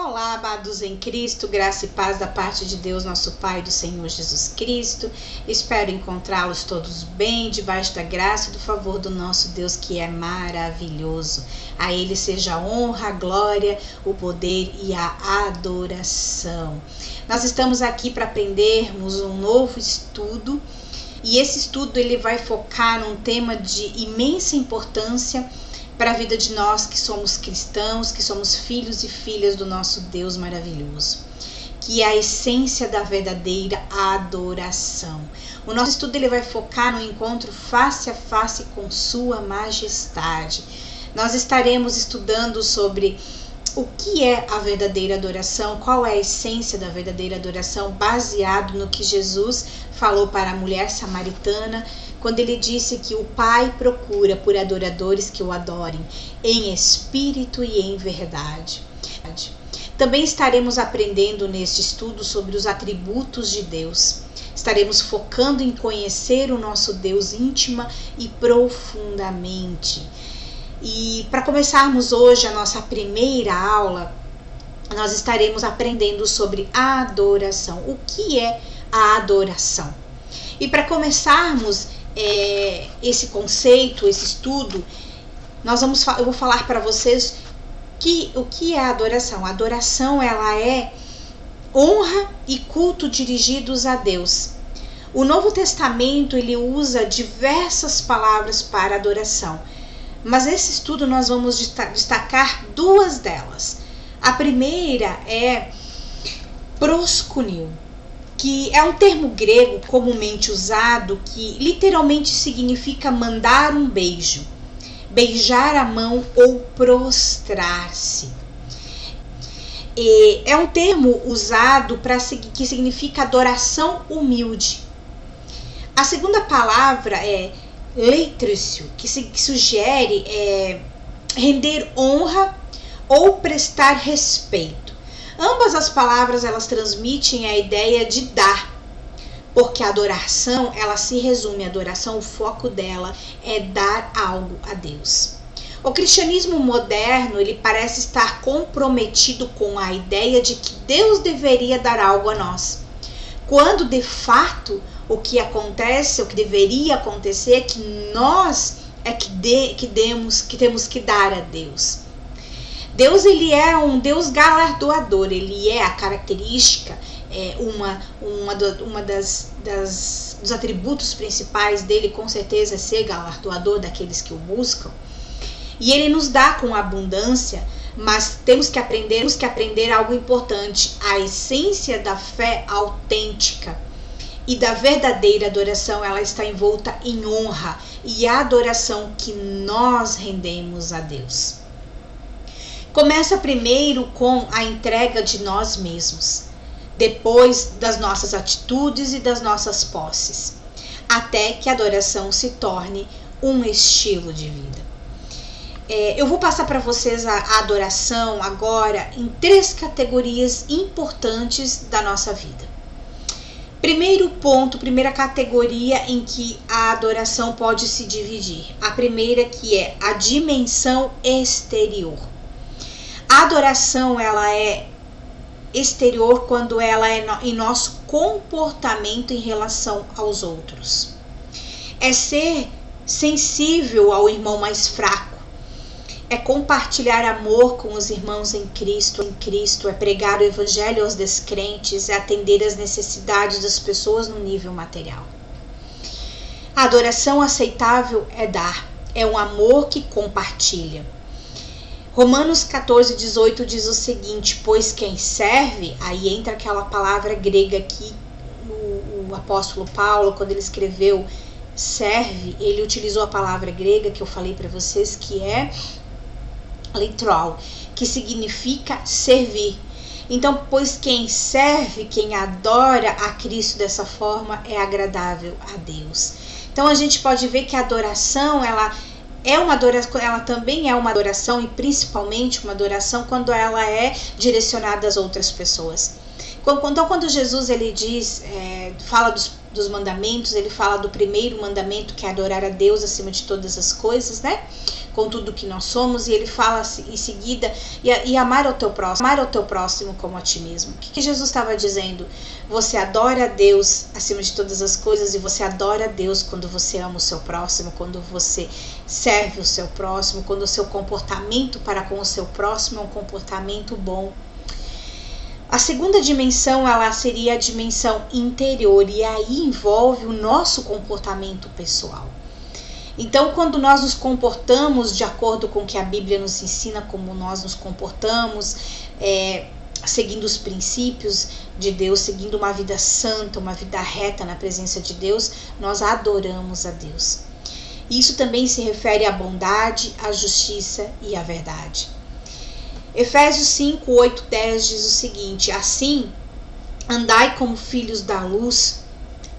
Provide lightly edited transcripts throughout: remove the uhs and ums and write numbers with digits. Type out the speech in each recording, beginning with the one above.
Olá, amados em Cristo, graça e paz da parte de Deus, nosso Pai, do Senhor Jesus Cristo. Espero encontrá-los todos bem, debaixo da graça e do favor do nosso Deus, que é maravilhoso. A Ele seja a honra, a glória, o poder e a adoração. Nós estamos aqui para aprendermos um novo estudo, e esse estudo ele vai focar num tema de imensa importância para a vida de nós que somos cristãos, que somos filhos e filhas do nosso Deus maravilhoso, que é a essência da verdadeira adoração. O nosso estudo ele vai focar no encontro face a face com Sua Majestade. Nós estaremos estudando sobre o que é a verdadeira adoração, qual é a essência da verdadeira adoração, baseado no que Jesus falou para a mulher samaritana, quando ele disse que o Pai procura por adoradores que o adorem em espírito e em verdade. Também estaremos aprendendo neste estudo sobre os atributos de Deus. Estaremos focando em conhecer o nosso Deus íntima e profundamente. E para começarmos hoje a nossa primeira aula, nós estaremos aprendendo sobre a adoração. O que é a adoração? E para começarmos esse conceito, esse estudo, eu vou falar para vocês o que é a adoração. A adoração ela é honra e culto dirigidos a Deus. O Novo Testamento ele usa diversas palavras para adoração, mas nesse estudo nós vamos destacar duas delas. A primeira é proskuneo, que é um termo grego comumente usado que literalmente significa mandar um beijo, beijar a mão ou prostrar-se. É um termo usado que significa adoração humilde. A segunda palavra é leitrício, que sugere render honra ou prestar respeito. Ambas as palavras elas transmitem a ideia de dar, porque a adoração ela se resume, a adoração, o foco dela é dar algo a Deus. O cristianismo moderno ele parece estar comprometido com a ideia de que Deus deveria dar algo a nós, quando de fato o que acontece, o que deveria acontecer é que nós que temos que dar a Deus. Deus ele é um Deus galardoador, ele é a característica, dos atributos principais dele, com certeza, é ser galardoador daqueles que o buscam. E ele nos dá com abundância, mas temos que aprender algo importante, a essência da fé autêntica e da verdadeira adoração, ela está envolta em honra e a adoração que nós rendemos a Deus. Começa primeiro com a entrega de nós mesmos, depois das nossas atitudes e das nossas posses, até que a adoração se torne um estilo de vida. Eu vou passar para vocês a adoração agora em 3 categorias importantes da nossa vida. Primeiro ponto, primeira categoria em que a adoração pode se dividir. A primeira que é a dimensão exterior. A adoração ela é exterior quando ela é em nosso comportamento em relação aos outros. É ser sensível ao irmão mais fraco. É compartilhar amor com os irmãos em Cristo, é pregar o evangelho aos descrentes, é atender às necessidades das pessoas no nível material. A adoração aceitável é dar, é um amor que compartilha. Romanos 14:18 diz o seguinte: pois quem serve, aí entra aquela palavra grega que o apóstolo Paulo, quando ele escreveu serve, ele utilizou a palavra grega que eu falei para vocês, que é leitral, que significa servir. Então, pois quem serve, quem adora a Cristo dessa forma, é agradável a Deus. Então, a gente pode ver que a adoração, ela também é uma adoração, e principalmente uma adoração quando ela é direcionada às outras pessoas. Então, quando Jesus ele fala dos mandamentos, ele fala do primeiro mandamento, que é adorar a Deus acima de todas as coisas, né? com tudo que nós somos, e ele fala em seguida, e amar ao teu próximo como a ti mesmo. O que Jesus estava dizendo? Você adora a Deus acima de todas as coisas, e você adora a Deus quando você ama o seu próximo, quando você serve o seu próximo, quando o seu comportamento para com o seu próximo é um comportamento bom. A segunda dimensão, ela seria a dimensão interior, e aí envolve o nosso comportamento pessoal. Então, quando nós nos comportamos de acordo com o que a Bíblia nos ensina, como nós nos comportamos, seguindo os princípios de Deus, seguindo uma vida santa, uma vida reta na presença de Deus, nós adoramos a Deus. Isso também se refere à bondade, à justiça e à verdade. Efésios 5, 8, 10 diz o seguinte: assim, andai como filhos da luz,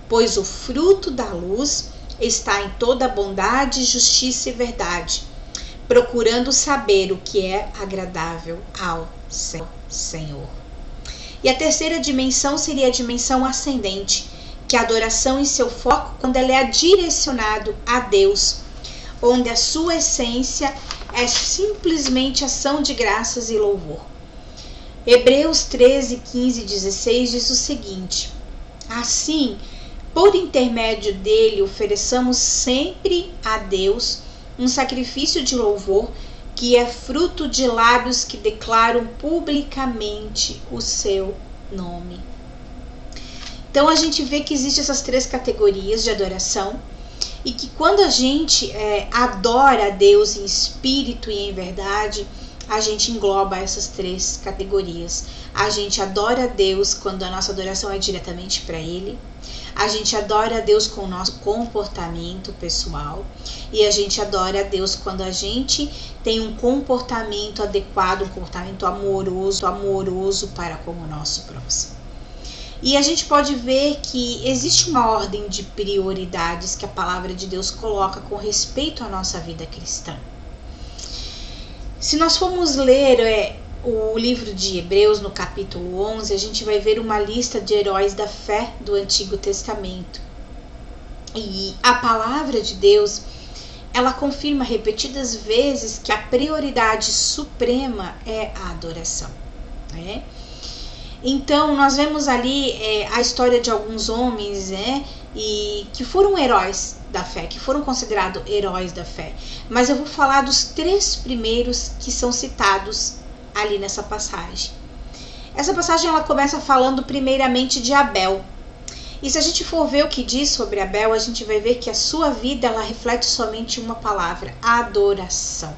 pois o fruto da luz está em toda bondade, justiça e verdade, procurando saber o que é agradável ao Senhor. E a terceira dimensão seria a dimensão ascendente, que a adoração em seu foco, quando ela é direcionado a Deus, onde a sua essência é simplesmente ação de graças e louvor. Hebreus 13, 15 e 16 diz o seguinte: assim, por intermédio dele, ofereçamos sempre a Deus um sacrifício de louvor, que é fruto de lábios que declaram publicamente o seu nome. Então a gente vê que existem essas três categorias de adoração, e que quando a gente adora a Deus em espírito e em verdade, a gente engloba essas três categorias. A gente adora a Deus quando a nossa adoração é diretamente para Ele. A gente adora a Deus com o nosso comportamento pessoal. E a gente adora a Deus quando a gente tem um comportamento adequado, um comportamento amoroso para com o nosso próximo. E a gente pode ver que existe uma ordem de prioridades que a palavra de Deus coloca com respeito à nossa vida cristã. Se nós formos ler o livro de Hebreus, no capítulo 11, a gente vai ver uma lista de heróis da fé do Antigo Testamento. E a palavra de Deus, ela confirma repetidas vezes que a prioridade suprema é a adoração, né? Então, nós vemos ali a história de alguns homens, e que foram heróis da fé, que foram considerados heróis da fé. Mas eu vou falar dos três primeiros que são citados ali nessa passagem. Essa passagem ela começa falando primeiramente de Abel. E se a gente for ver o que diz sobre Abel, a gente vai ver que a sua vida ela reflete somente uma palavra: adoração.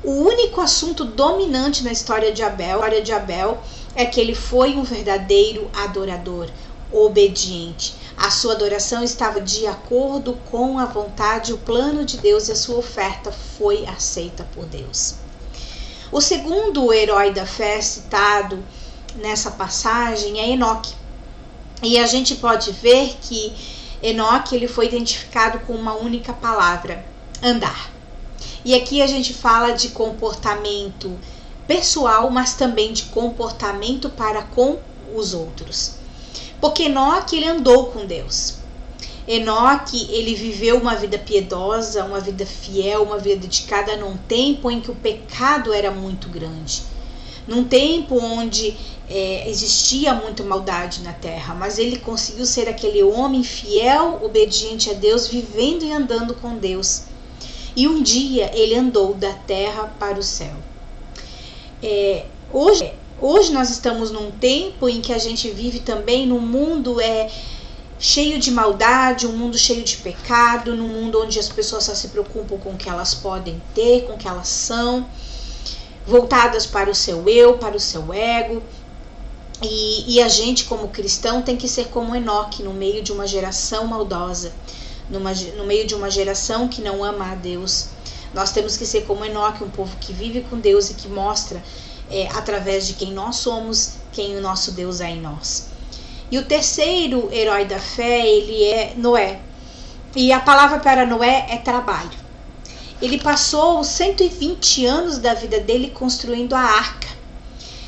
O único assunto dominante na história de Abel é que ele foi um verdadeiro adorador, obediente. A sua adoração estava de acordo com a vontade e o plano de Deus, e a sua oferta foi aceita por Deus. O segundo herói da fé citado nessa passagem é Enoque. E a gente pode ver que Enoque ele foi identificado com uma única palavra: andar. E aqui a gente fala de comportamento pessoal, mas também de comportamento para com os outros. Porque Enoque ele andou com Deus. Enoque ele viveu uma vida piedosa, uma vida fiel, uma vida dedicada num tempo em que o pecado era muito grande. Num tempo onde existia muita maldade na terra, mas ele conseguiu ser aquele homem fiel, obediente a Deus, vivendo e andando com Deus. E um dia ele andou da terra para o céu. Hoje nós estamos num tempo em que a gente vive também num mundo cheio de maldade, um mundo cheio de pecado, num mundo onde as pessoas só se preocupam com o que elas podem ter, com o que elas são, voltadas para o seu eu, para o seu ego. E a gente, como cristão, tem que ser como Enoque, no meio de uma geração maldosa, no meio de uma geração que não ama a Deus. Nós temos que ser como Enoque, um povo que vive com Deus e que mostra, através de quem nós somos, quem o nosso Deus é em nós. E o terceiro herói da fé, ele é Noé. E a palavra para Noé é trabalho. Ele passou 120 anos da vida dele construindo a arca.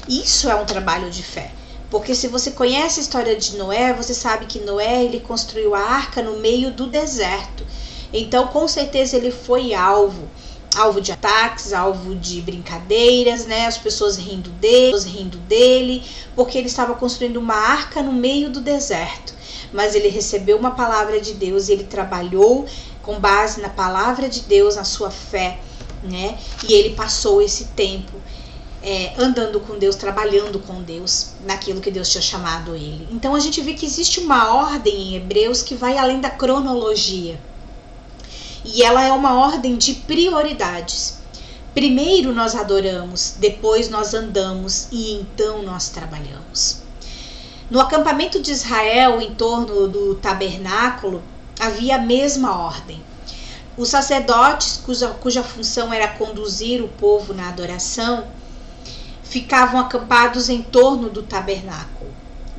Isso é um trabalho de fé. Porque se você conhece a história de Noé, você sabe que Noé ele construiu a arca no meio do deserto. Então, com certeza, ele foi alvo alvo de ataques, alvo de brincadeiras, né? As pessoas rindo dele, porque ele estava construindo uma arca no meio do deserto. Mas ele recebeu uma palavra de Deus e ele trabalhou com base na palavra de Deus, na sua fé, né? E ele passou esse tempo andando com Deus, trabalhando com Deus, naquilo que Deus tinha chamado ele. Então a gente vê que existe uma ordem em Hebreus que vai além da cronologia. E ela é uma ordem de prioridades. Primeiro nós adoramos, depois nós andamos e então nós trabalhamos. No acampamento de Israel, em torno do tabernáculo, havia a mesma ordem. Os sacerdotes, cuja função era conduzir o povo na adoração, ficavam acampados em torno do tabernáculo.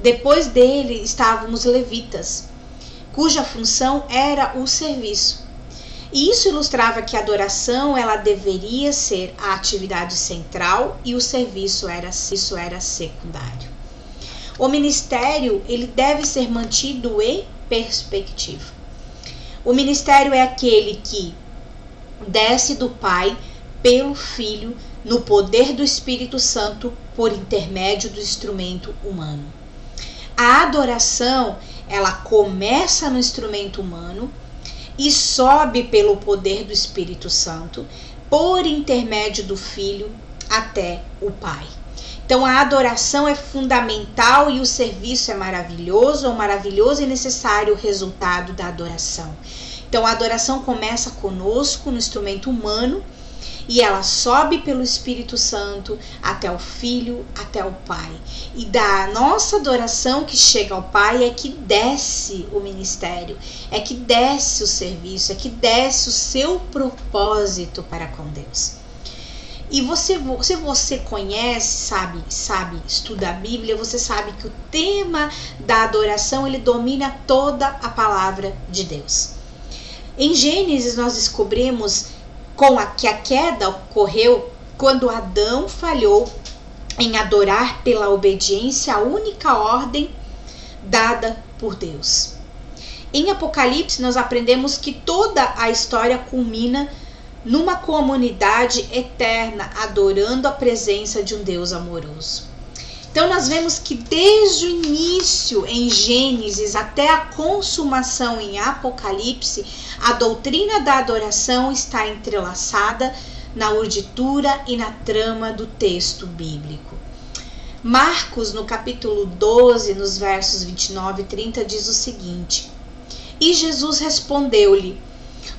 Depois dele estavam os levitas, cuja função era o serviço. E isso ilustrava que a adoração ela deveria ser a atividade central e o serviço era secundário. O ministério ele deve ser mantido em perspectiva. O ministério é aquele que desce do Pai pelo Filho no poder do Espírito Santo por intermédio do instrumento humano. A adoração ela começa no instrumento humano e sobe pelo poder do Espírito Santo por intermédio do Filho até o Pai. Então a adoração é fundamental e o serviço é maravilhoso e necessário o resultado da adoração. Então a adoração começa conosco no instrumento humano e ela sobe pelo Espírito Santo até o Filho, até o Pai. E da nossa adoração que chega ao Pai é que desce o ministério, é que desce o serviço, é que desce o seu propósito para com Deus. E se você conhece, sabe, estuda a Bíblia, você sabe que o tema da adoração ele domina toda a palavra de Deus. Em Gênesis nós descobrimos que a queda ocorreu quando Adão falhou em adorar pela obediência à única ordem dada por Deus. Em Apocalipse nós aprendemos que toda a história culmina numa comunidade eterna adorando a presença de um Deus amoroso. Então nós vemos que desde o início em Gênesis até a consumação em Apocalipse, a doutrina da adoração está entrelaçada na urditura e na trama do texto bíblico. Marcos, no capítulo 12, nos versos 29 e 30, diz o seguinte: E Jesus respondeu-lhe: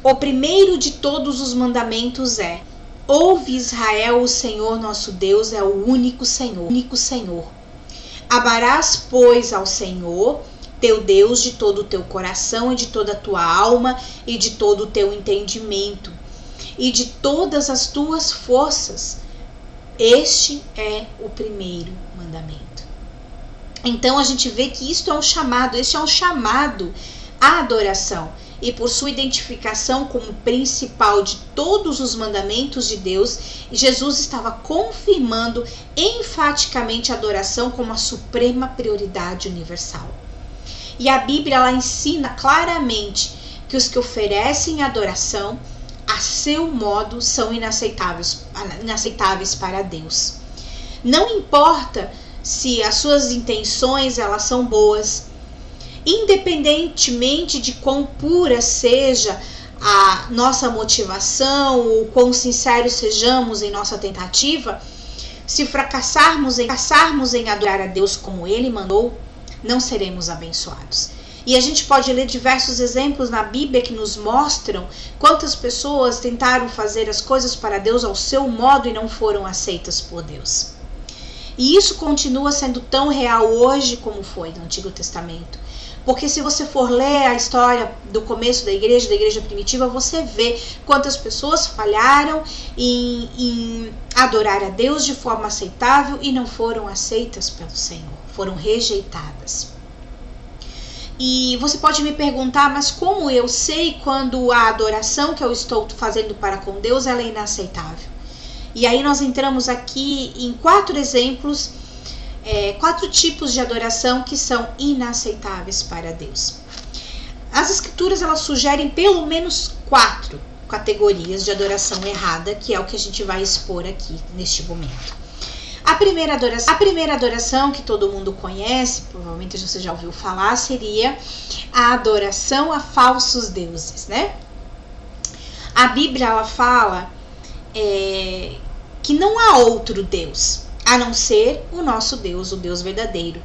O primeiro de todos os mandamentos é: Ouve, Israel, o Senhor nosso Deus é o único Senhor. Amarás, pois, ao Senhor, teu Deus, de todo o teu coração e de toda a tua alma e de todo o teu entendimento e de todas as tuas forças. Este é o primeiro mandamento. Então a gente vê que este é um chamado à adoração. E por sua identificação como principal de todos os mandamentos de Deus, Jesus estava confirmando enfaticamente a adoração como a suprema prioridade universal. E a Bíblia ela ensina claramente que os que oferecem adoração a seu modo são inaceitáveis para Deus. Não importa se as suas intenções elas são boas, independentemente de quão pura seja a nossa motivação, ou quão sinceros sejamos em nossa tentativa, se fracassarmos em adorar a Deus como Ele mandou, não seremos abençoados. E a gente pode ler diversos exemplos na Bíblia que nos mostram quantas pessoas tentaram fazer as coisas para Deus ao seu modo e não foram aceitas por Deus. E isso continua sendo tão real hoje como foi no Antigo Testamento. Porque se você for ler a história do começo da igreja primitiva, você vê quantas pessoas falharam em adorar a Deus de forma aceitável e não foram aceitas pelo Senhor, foram rejeitadas. E você pode me perguntar, mas como eu sei quando a adoração que eu estou fazendo para com Deus ela é inaceitável? E aí nós entramos aqui em 4 exemplos, 4 tipos de adoração que são inaceitáveis para Deus. As escrituras elas sugerem pelo menos 4. categorias de adoração errada, que é o que a gente vai expor aqui neste momento. A primeira adoração que todo mundo conhece, provavelmente você já ouviu falar, seria a adoração a falsos deuses, né? A Bíblia, ela fala que não há outro Deus, a não ser o nosso Deus, o Deus verdadeiro.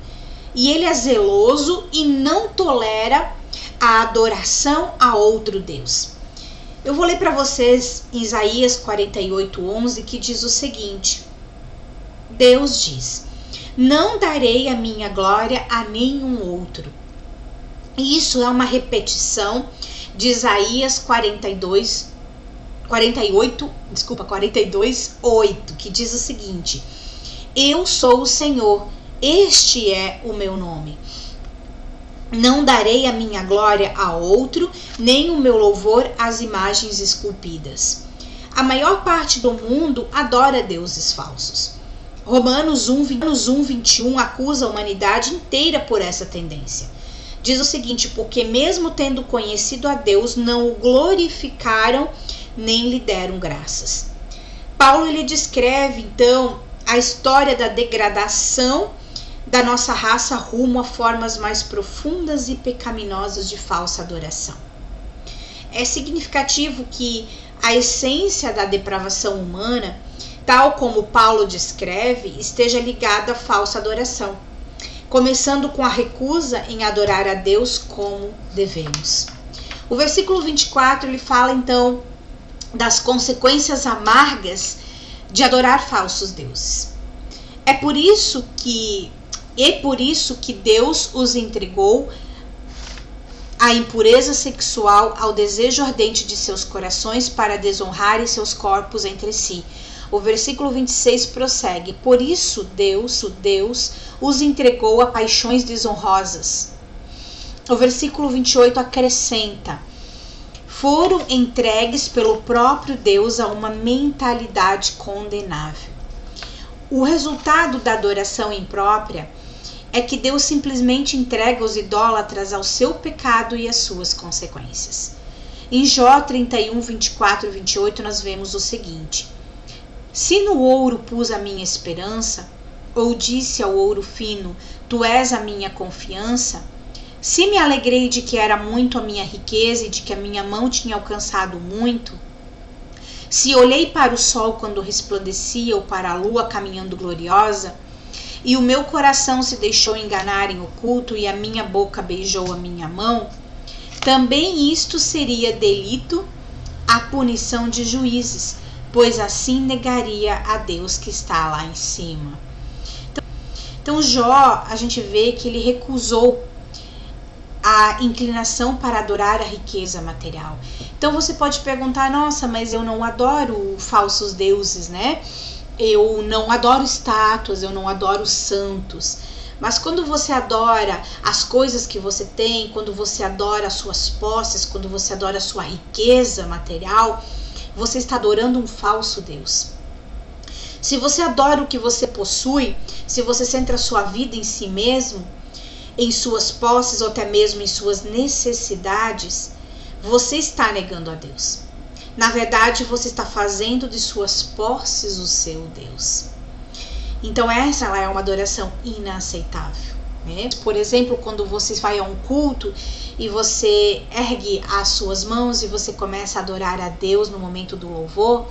E ele é zeloso e não tolera a adoração a outro Deus. Eu vou ler para vocês Isaías 48:11, que diz o seguinte: Deus diz: não darei a minha glória a nenhum outro. E isso é uma repetição de Isaías 42:8, que diz o seguinte: eu sou o Senhor, este é o meu nome. Não darei a minha glória a outro, nem o meu louvor às imagens esculpidas. A maior parte do mundo adora deuses falsos. Romanos 1:21 acusa a humanidade inteira por essa tendência. Diz o seguinte: porque mesmo tendo conhecido a Deus, não o glorificaram nem lhe deram graças. Paulo ele descreve então a história da degradação da nossa raça rumo a formas mais profundas e pecaminosas de falsa adoração. É significativo que a essência da depravação humana, tal como Paulo descreve, esteja ligada à falsa adoração, começando com a recusa em adorar a Deus como devemos. O versículo 24 ele fala então das consequências amargas de adorar falsos deuses. É por isso que Deus os entregou à impureza sexual, ao desejo ardente de seus corações para desonrarem seus corpos entre si. O versículo 26 prossegue: por isso Deus os entregou a paixões desonrosas. O versículo 28 acrescenta: foram entregues pelo próprio Deus a uma mentalidade condenável. O resultado da adoração imprópria é que Deus simplesmente entrega os idólatras ao seu pecado e às suas consequências. Em Jó 31, 24 e 28 nós vemos o seguinte: se no ouro pus a minha esperança, ou disse ao ouro fino, tu és a minha confiança, se me alegrei de que era muito a minha riqueza e de que a minha mão tinha alcançado muito, se olhei para o sol quando resplandecia ou para a lua caminhando gloriosa, e o meu coração se deixou enganar em oculto e a minha boca beijou a minha mão, também isto seria delito à punição de juízes, pois assim negaria a Deus que está lá em cima. Então Jó, a gente vê que ele recusou a inclinação para adorar a riqueza material. Então você pode perguntar: nossa, mas eu não adoro falsos deuses, né? Eu não adoro estátuas, eu não adoro santos. Mas quando você adora as coisas que você tem, quando você adora as suas posses, quando você adora a sua riqueza material, você está adorando um falso Deus. Se você adora o que você possui, se você centra a sua vida em si mesmo, em suas posses ou até mesmo em suas necessidades, você está negando a Deus. Na verdade, você está fazendo de suas posses o seu Deus. Então essa é uma adoração inaceitável, né? Por exemplo, quando você vai a um culto e você ergue as suas mãos e você começa a adorar a Deus no momento do louvor,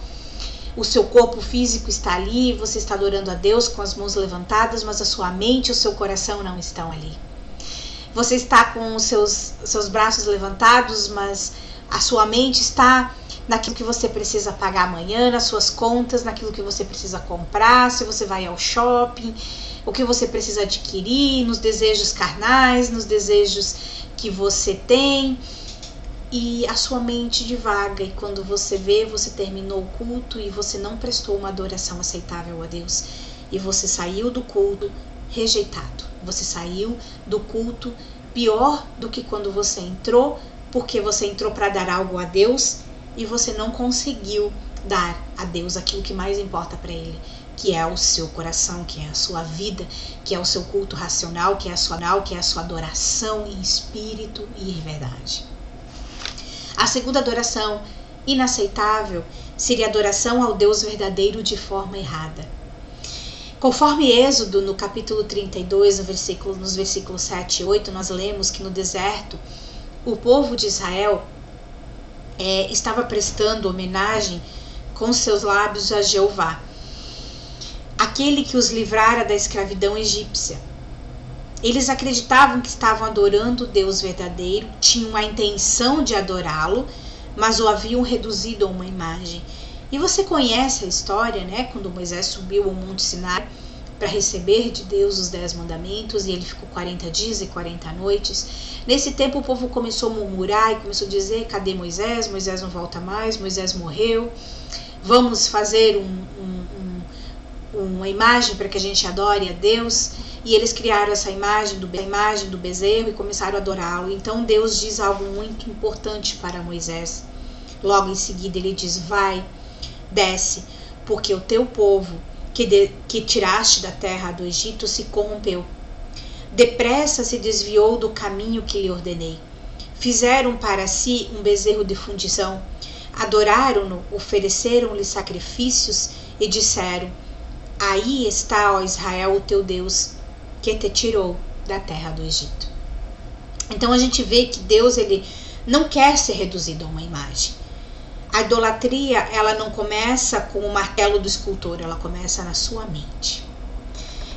o seu corpo físico está ali, você está adorando a Deus com as mãos levantadas, mas a sua mente e o seu coração não estão ali. Você está com os seus braços levantados, mas a sua mente está naquilo que você precisa pagar amanhã, nas suas contas, naquilo que você precisa comprar, se você vai ao shopping, o que você precisa adquirir, nos desejos carnais, nos desejos que você tem. E a sua mente divaga, e quando você vê, você terminou o culto e você não prestou uma adoração aceitável a Deus. E você saiu do culto rejeitado. Você saiu do culto pior do que quando você entrou, porque você entrou para dar algo a Deus e você não conseguiu dar a Deus aquilo que mais importa para Ele, que é o seu coração, que é a sua vida, que é o seu culto racional, que é a sua adoração em espírito e em verdade. A segunda adoração inaceitável seria a adoração ao Deus verdadeiro de forma errada. Conforme Êxodo, no capítulo 32, nos versículos 7 e 8, nós lemos que no deserto, o povo de Israel estava prestando homenagem com seus lábios a Jeová, aquele que os livrara da escravidão egípcia. Eles acreditavam que estavam adorando o Deus verdadeiro, tinham a intenção de adorá-lo, mas o haviam reduzido a uma imagem. E você conhece a história, né? Quando Moisés subiu ao Monte Sinai para receber de Deus os 10 mandamentos, e ele ficou 40 dias e 40 noites. Nesse tempo o povo começou a murmurar e começou a dizer: cadê Moisés? Moisés não volta mais, Moisés morreu. Vamos fazer uma imagem para que a gente adore a Deus. E eles criaram essa imagem do bezerro e começaram a adorá-lo. Então Deus diz algo muito importante para Moisés. Logo em seguida ele diz: vai, desce, porque o teu povo que tiraste da terra do Egito se corrompeu. Depressa se desviou do caminho que lhe ordenei. Fizeram para si um bezerro de fundição, adoraram-no, ofereceram-lhe sacrifícios e disseram: aí está, ó Israel, o teu Deus, que te tirou da terra do Egito. Então a gente vê que Deus, ele não quer ser reduzido a uma imagem. A idolatria, ela não começa com o martelo do escultor, ela começa na sua mente.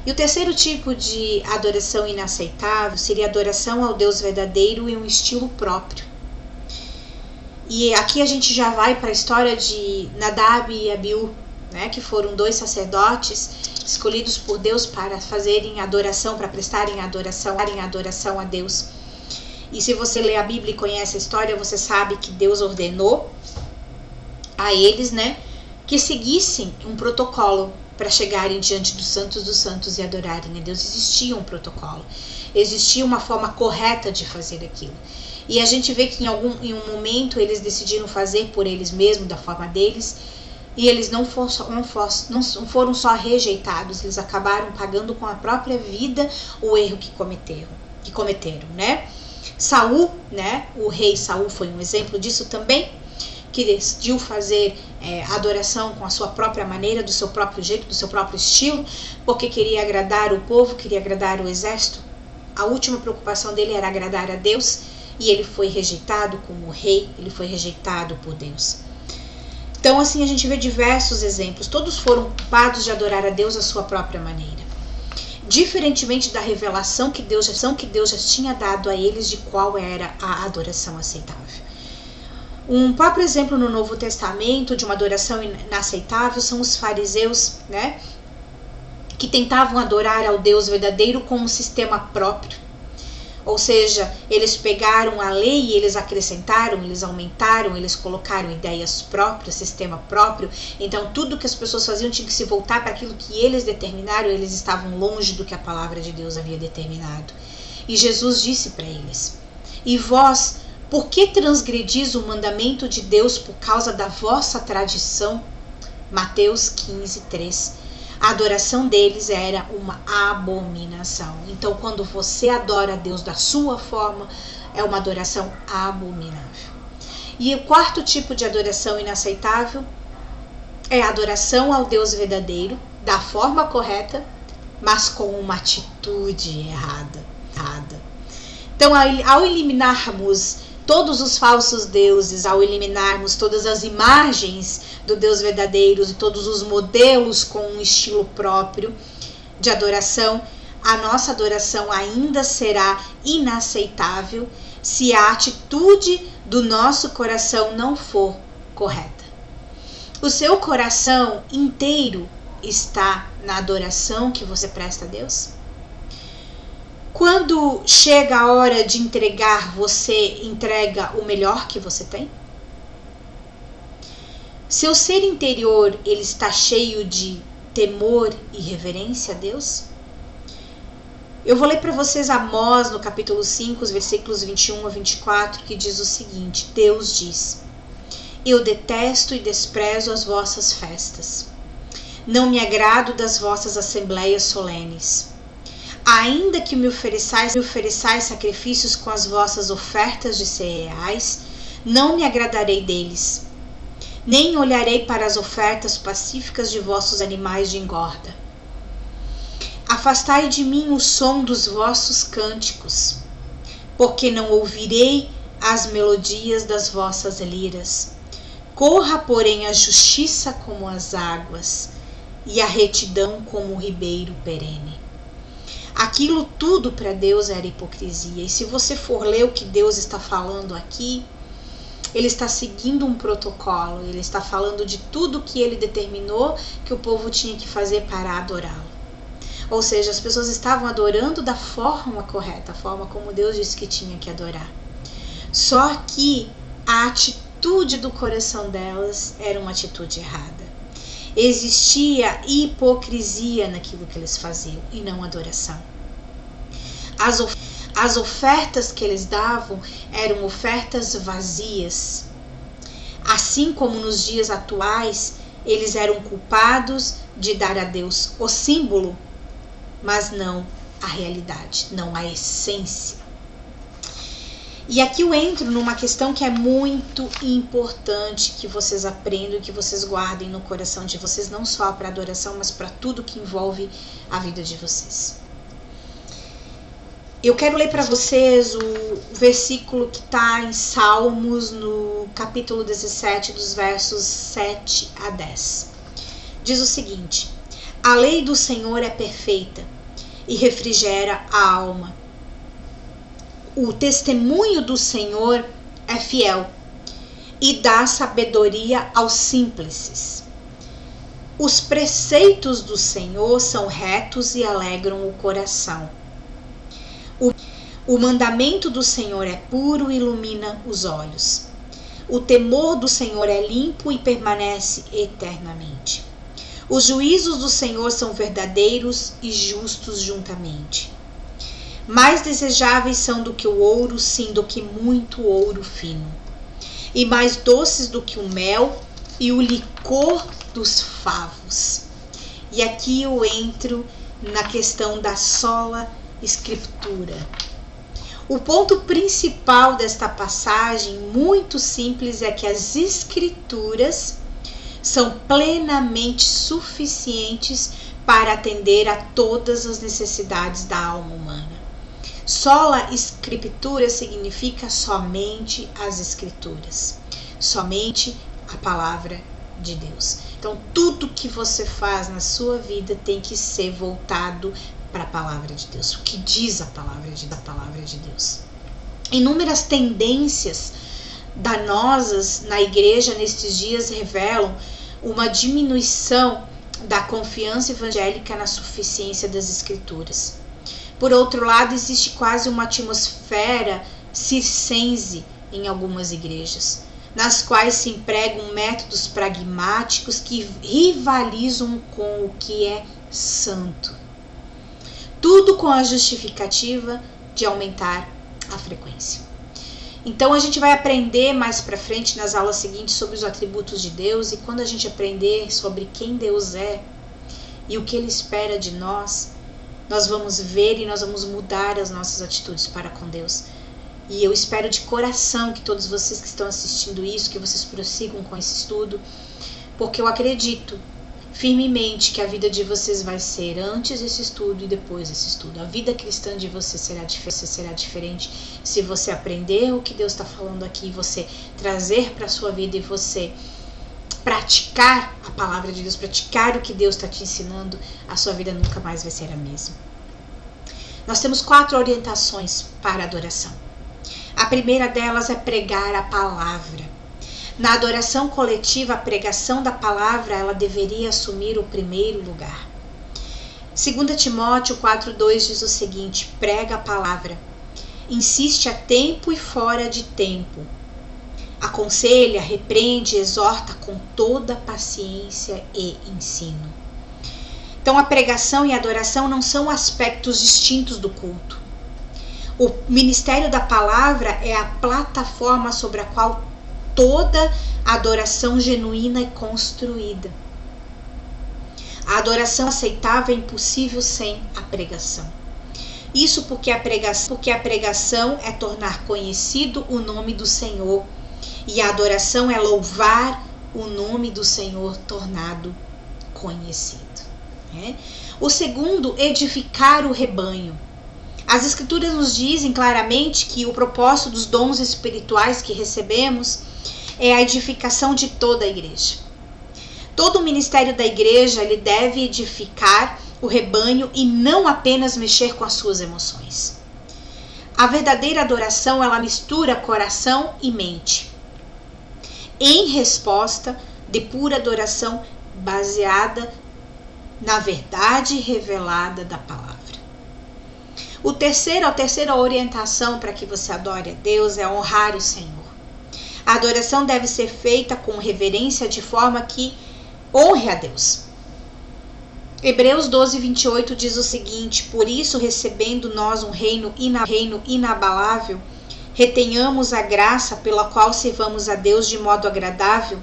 E o terceiro tipo de adoração inaceitável seria a adoração ao Deus verdadeiro em um estilo próprio. E aqui a gente já vai para a história de Nadab e Abiú, né, que foram 2 sacerdotes escolhidos por Deus para fazerem adoração, para prestarem adoração a Deus. E se você lê a Bíblia e conhece a história, você sabe que Deus ordenou a eles, né, que seguissem um protocolo para chegarem diante dos santos e adorarem a Deus. Existia um protocolo, existia uma forma correta de fazer aquilo. E a gente vê que em um momento eles decidiram fazer por eles mesmos, da forma deles, e eles não foram só rejeitados, eles acabaram pagando com a própria vida o erro que cometeram, né? Saul, né? O rei Saul foi um exemplo disso também, que decidiu fazer adoração com a sua própria maneira, do seu próprio jeito, do seu próprio estilo, porque queria agradar o povo, queria agradar o exército. A última preocupação dele era agradar a Deus, e ele foi rejeitado como rei, ele foi rejeitado por Deus. Então assim a gente vê diversos exemplos, todos foram culpados de adorar a Deus à sua própria maneira. Diferentemente da revelação que Deus já tinha dado a eles de qual era a adoração aceitável. Um próprio exemplo no Novo Testamento de uma adoração inaceitável são os fariseus, né, que tentavam adorar ao Deus verdadeiro com um sistema próprio. Ou seja, eles pegaram a lei e eles acrescentaram, eles aumentaram, eles colocaram ideias próprias, sistema próprio. Então tudo que as pessoas faziam tinha que se voltar para aquilo que eles determinaram, eles estavam longe do que a palavra de Deus havia determinado. E Jesus disse para eles: e vós, por que transgredis o mandamento de Deus por causa da vossa tradição? Mateus 15:3. A adoração deles era uma abominação. Então, quando você adora a Deus da sua forma, é uma adoração abominável. E o quarto tipo de adoração inaceitável é a adoração ao Deus verdadeiro, da forma correta, mas com uma atitude errada. Então, ao eliminarmos todos os falsos deuses, ao eliminarmos todas as imagens do Deus verdadeiro e todos os modelos com um estilo próprio de adoração, a nossa adoração ainda será inaceitável se a atitude do nosso coração não for correta. O seu coração inteiro está na adoração que você presta a Deus? Quando chega a hora de entregar, você entrega o melhor que você tem? Seu ser interior, ele está cheio de temor e reverência a Deus? Eu vou ler para vocês Amós, no capítulo 5, os versículos 21 a 24, que diz o seguinte: Deus diz: eu detesto e desprezo as vossas festas. Não me agrado das vossas assembleias solenes. Ainda que me ofereçais sacrifícios com as vossas ofertas de cereais, não me agradarei deles. nem olharei para as ofertas pacíficas de vossos animais de engorda. Afastai de mim o som dos vossos cânticos, porque não ouvirei as melodias das vossas liras. Corra, porém, a justiça como as águas, e a retidão como o ribeiro perene. Aquilo tudo para Deus era hipocrisia. E se você for ler o que Deus está falando aqui, ele está seguindo um protocolo, ele está falando de tudo que ele determinou que o povo tinha que fazer para adorá-lo. Ou seja, as pessoas estavam adorando da forma correta, a forma como Deus disse que tinha que adorar. Só que a atitude do coração delas era uma atitude errada. Existia hipocrisia naquilo que eles faziam e não adoração. As ofertas que eles davam eram ofertas vazias. Assim como nos dias atuais, eles eram culpados de dar a Deus o símbolo, mas não a realidade, não a essência. E aqui eu entro numa questão que é muito importante que vocês aprendam e que vocês guardem no coração de vocês, não só para adoração, mas para tudo que envolve a vida de vocês. Eu quero ler para vocês o versículo que está em Salmos, no capítulo 17, dos versos 7 a 10. Diz o seguinte: a lei do Senhor é perfeita e refrigera a alma. O testemunho do Senhor é fiel e dá sabedoria aos simples. Os preceitos do Senhor são retos e alegram o coração. O mandamento do Senhor é puro e ilumina os olhos. O temor do Senhor é limpo e permanece eternamente. Os juízos do Senhor são verdadeiros e justos juntamente. Mais desejáveis são do que o ouro, sim, do que muito ouro fino. E mais doces do que o mel e o licor dos favos. E aqui eu entro na questão da sola escritura. O ponto principal desta passagem, muito simples, é que as escrituras são plenamente suficientes para atender a todas as necessidades da alma humana. Sola escritura significa somente as escrituras, somente a palavra de Deus. Então, tudo que você faz na sua vida tem que ser voltado para a palavra de Deus, o que diz a palavra de Deus. Inúmeras tendências danosas na igreja nestes dias revelam uma diminuição da confiança evangélica na suficiência das escrituras. Por outro lado, existe quase uma atmosfera circense em algumas igrejas, nas quais se empregam métodos pragmáticos que rivalizam com o que é santo. Tudo com a justificativa de aumentar a frequência. Então a gente vai aprender mais para frente nas aulas seguintes sobre os atributos de Deus, e quando a gente aprender sobre quem Deus é e o que Ele espera de nós, nós vamos ver e nós vamos mudar as nossas atitudes para com Deus. E eu espero de coração que todos vocês que estão assistindo isso, que vocês prossigam com esse estudo, porque eu acredito firmemente que a vida de vocês vai ser antes desse estudo e depois desse estudo. A vida cristã de vocês será diferente se você aprender o que Deus está falando aqui, você trazer para a sua vida e você praticar a palavra de Deus, praticar o que Deus está te ensinando, a sua vida nunca mais vai ser a mesma. Nós temos 4 orientações para a adoração. A primeira delas é pregar a palavra. Na adoração coletiva, a pregação da palavra, ela deveria assumir o primeiro lugar. 2 Timóteo 4,2 diz o seguinte: prega a palavra, insiste a tempo e fora de tempo, aconselha, repreende, exorta com toda paciência e ensino. Então a pregação e a adoração não são aspectos distintos do culto. O ministério da palavra é a plataforma sobre a qual toda adoração genuína é construída. A adoração aceitável é impossível sem a pregação. Isso porque a pregação é tornar conhecido o nome do Senhor, e a adoração é louvar o nome do Senhor tornado conhecido. O segundo, edificar o rebanho. As Escrituras nos dizem claramente que o propósito dos dons espirituais que recebemos é a edificação de toda a igreja. Todo o ministério da igreja ele deve edificar o rebanho e não apenas mexer com as suas emoções. A verdadeira adoração, ela mistura coração e mente, em resposta de pura adoração baseada na verdade revelada da palavra. A terceira orientação para que você adore a Deus é honrar o Senhor. A adoração deve ser feita com reverência de forma que honre a Deus. Hebreus 12:28 diz o seguinte: por isso, recebendo nós um reino inabalável, retenhamos a graça pela qual servamos a Deus de modo agradável,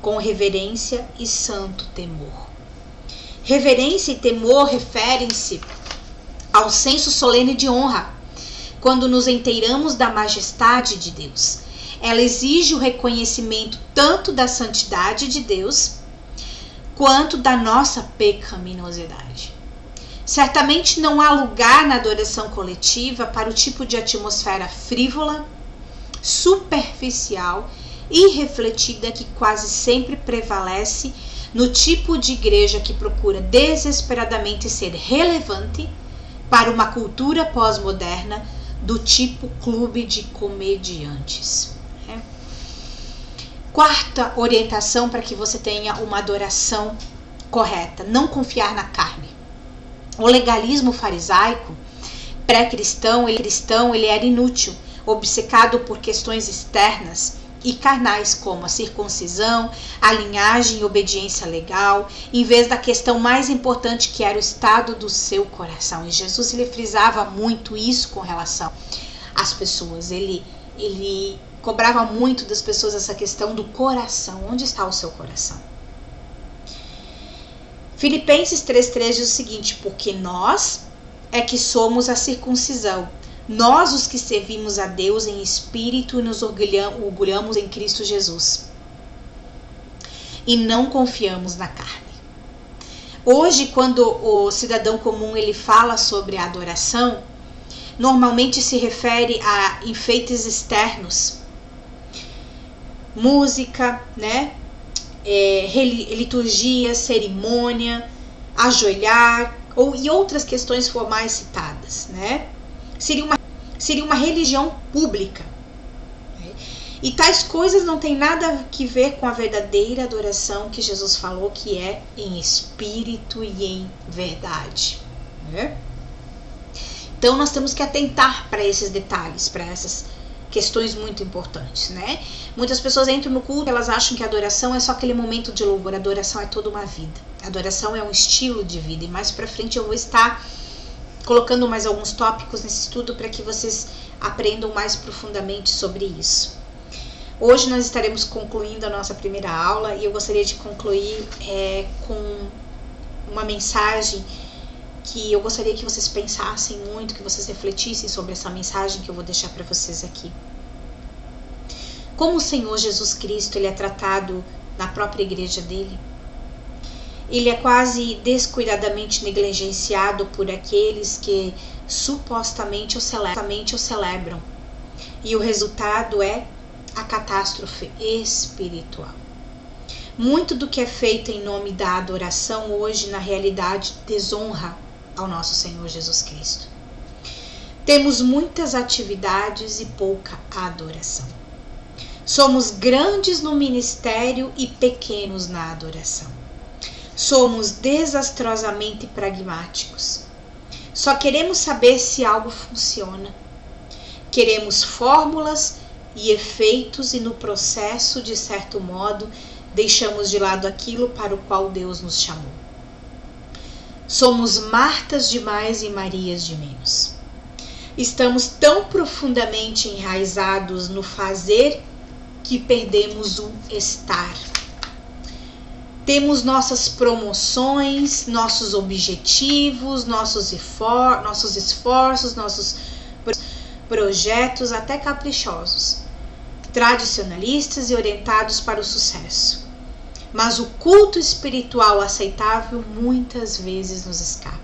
com reverência e santo temor. Reverência e temor referem-se ao senso solene de honra, quando nos inteiramos da majestade de Deus. Ela exige o reconhecimento tanto da santidade de Deus, quanto da nossa pecaminosidade. Certamente não há lugar na adoração coletiva para o tipo de atmosfera frívola, superficial e irrefletida que quase sempre prevalece no tipo de igreja que procura desesperadamente ser relevante para uma cultura pós-moderna do tipo clube de comediantes. Quarta orientação para que você tenha uma adoração correta: não confiar na carne. O legalismo farisaico pré-cristão, ele era inútil, obcecado por questões externas e carnais como a circuncisão, a linhagem e obediência legal, em vez da questão mais importante, que era o estado do seu coração. E Jesus ele frisava muito isso com relação às pessoas. Ele cobrava muito das pessoas essa questão do coração. Onde está o seu coração? Filipenses 3,3 diz o seguinte: porque nós é que somos a circuncisão, nós os que servimos a Deus em espírito e nos orgulhamos em Cristo Jesus, e não confiamos na carne. Hoje, quando o cidadão comum ele fala sobre a adoração, normalmente se refere a enfeites externos, música, liturgia, cerimônia, ajoelhar e outras questões formais citadas, Seria uma religião pública. E tais coisas não têm nada que ver com a verdadeira adoração que Jesus falou, que é em espírito e em verdade. Então nós temos que atentar para esses detalhes, para essas questões muito importantes, Muitas pessoas entram no culto, elas acham que a adoração é só aquele momento de louvor. A adoração é toda uma vida. A adoração é um estilo de vida. E mais para frente eu vou estar colocando mais alguns tópicos nesse estudo para que vocês aprendam mais profundamente sobre isso. Hoje nós estaremos concluindo a nossa primeira aula e eu gostaria de concluir com uma mensagem que eu gostaria que vocês pensassem muito, que vocês refletissem sobre essa mensagem que eu vou deixar para vocês aqui. Como o Senhor Jesus Cristo ele é tratado na própria igreja dele? Ele é quase descuidadamente negligenciado por aqueles que supostamente o celebram. E o resultado é a catástrofe espiritual. Muito do que é feito em nome da adoração hoje, na realidade, desonra ao nosso Senhor Jesus Cristo. Temos muitas atividades e pouca adoração. Somos grandes no ministério e pequenos na adoração. Somos desastrosamente pragmáticos. Só queremos saber se algo funciona. Queremos fórmulas e efeitos e no processo, de certo modo, deixamos de lado aquilo para o qual Deus nos chamou. Somos Martas demais e Marias de menos. Estamos tão profundamente enraizados no fazer que perdemos o estar. Temos nossas promoções, nossos objetivos, nossos esforços, nossos projetos até caprichosos, tradicionalistas e orientados para o sucesso. mas o culto espiritual aceitável muitas vezes nos escapa.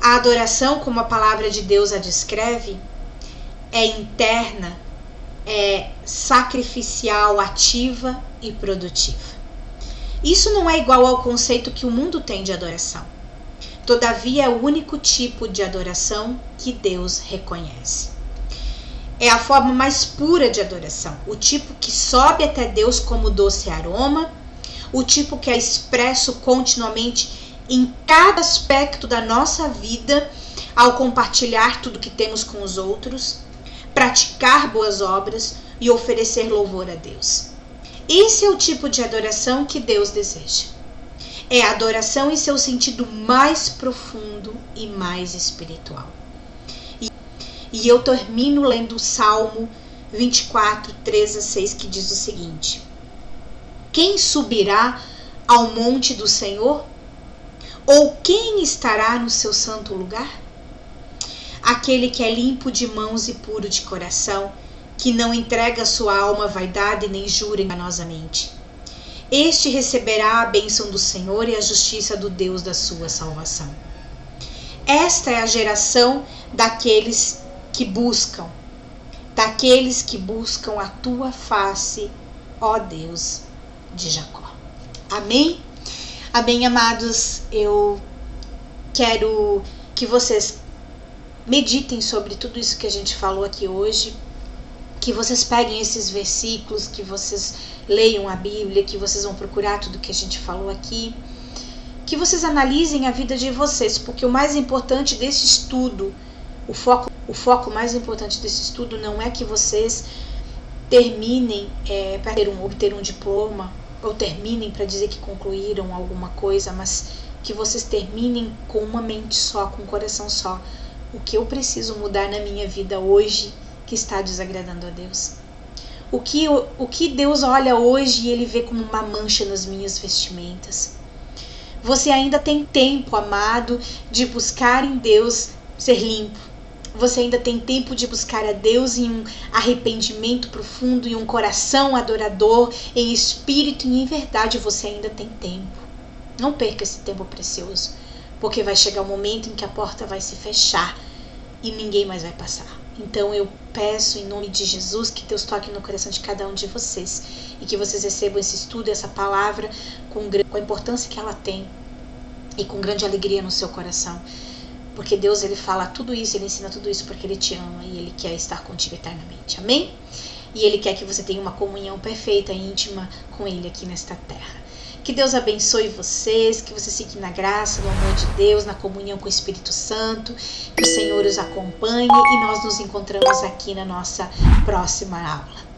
A adoração, como a palavra de Deus a descreve, é interna, é sacrificial, ativa e produtiva. Isso não é igual ao conceito que o mundo tem de adoração. Todavia, é o único tipo de adoração que Deus reconhece. É a forma mais pura de adoração, o tipo que sobe até Deus como doce aroma, o tipo que é expresso continuamente em cada aspecto da nossa vida, ao compartilhar tudo que temos com os outros, praticar boas obras e oferecer louvor a Deus. Esse é o tipo de adoração que Deus deseja. É a adoração em seu sentido mais profundo e mais espiritual. E eu termino lendo o Salmo 24, 3-6, que diz o seguinte: quem subirá ao monte do Senhor? Ou quem estará no seu santo lugar? Aquele que é limpo de mãos e puro de coração, que não entrega sua alma à vaidade nem jura enganosamente. Este receberá a bênção do Senhor e a justiça do Deus da sua salvação. Esta é a geração daqueles que buscam a tua face, ó Deus de Jacó. Amém? Amém, amados. Eu quero que vocês meditem sobre tudo isso que a gente falou aqui hoje, que vocês peguem esses versículos, que vocês leiam a Bíblia, que vocês vão procurar tudo que a gente falou aqui, que vocês analisem a vida de vocês, porque o mais importante desse estudo, o foco mais importante desse estudo não é que vocês terminem para obter um diploma, ou terminem para dizer que concluíram alguma coisa, mas que vocês terminem com uma mente só, com um coração só. O que eu preciso mudar na minha vida hoje que está desagradando a Deus? O que Deus olha hoje e Ele vê como uma mancha nas minhas vestimentas? Você ainda tem tempo, amado, de buscar em Deus ser limpo. Você ainda tem tempo de buscar a Deus em um arrependimento profundo, em um coração adorador, em espírito e em verdade. Você ainda tem tempo. Não perca esse tempo precioso, porque vai chegar um momento em que a porta vai se fechar e ninguém mais vai passar. Então eu peço em nome de Jesus que Deus toque no coração de cada um de vocês e que vocês recebam esse estudo, essa palavra com a importância que ela tem e com grande alegria no seu coração. Porque Deus, Ele fala tudo isso, Ele ensina tudo isso porque Ele te ama e Ele quer estar contigo eternamente. Amém? E Ele quer que você tenha uma comunhão perfeita e íntima com Ele aqui nesta terra. Que Deus abençoe vocês, que vocês fiquem na graça, no amor de Deus, na comunhão com o Espírito Santo, que o Senhor os acompanhe e nós nos encontramos aqui na nossa próxima aula.